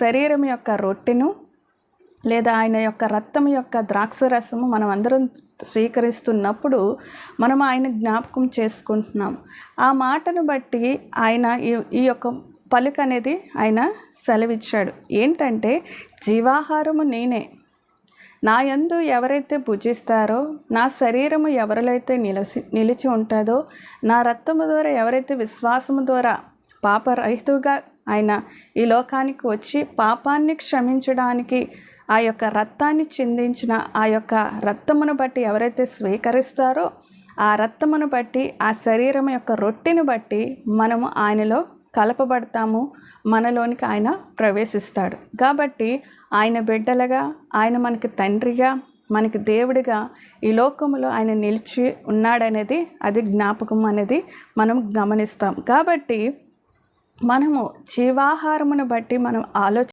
శరీరం యొక్క రొట్టెను లేదా ఆయన యొక్క రక్తం యొక్క ద్రాక్షరసము మనం అందరం స్వీకరిస్తున్నప్పుడు మనం ఆయన జ్ఞాపకం చేసుకుంటున్నాం. ఆ మాటను బట్టి ఆయన ఈ యొక్క పలుకు అనేది ఆయన సెలవిచ్చాడు. ఏంటంటే, జీవాహారము నేనే, నా యందు ఎవరైతే భుజిస్తారో, నా శరీరము ఎవరిలైతే నిలిచి ఉంటుందో, నా రక్తము ద్వారా ఎవరైతే విశ్వాసము ద్వారా పాపరహితుగా ఆయన ఈ లోకానికి వచ్చి పాపాన్ని క్షమించడానికి ఆ యొక్క రక్తాన్ని చిందించిన ఆ యొక్క రక్తమును బట్టి ఎవరైతే స్వీకరిస్తారో, ఆ రక్తమును బట్టి ఆ శరీరం యొక్క రొట్టెను బట్టి మనము ఆయనలో కలపబడతాము, మనలోనికి ఆయన ప్రవేశిస్తాడు. కాబట్టి ఆయన బిడ్డలుగా, ఆయన మనకి తండ్రిగా, మనకి దేవుడిగా ఈ లోకములో ఆయన నిలిచి ఉన్నాడనేది అది జ్ఞాపకం అనేది మనం గమనిస్తాం. కాబట్టి మనము జీవాహారమును బట్టి మనం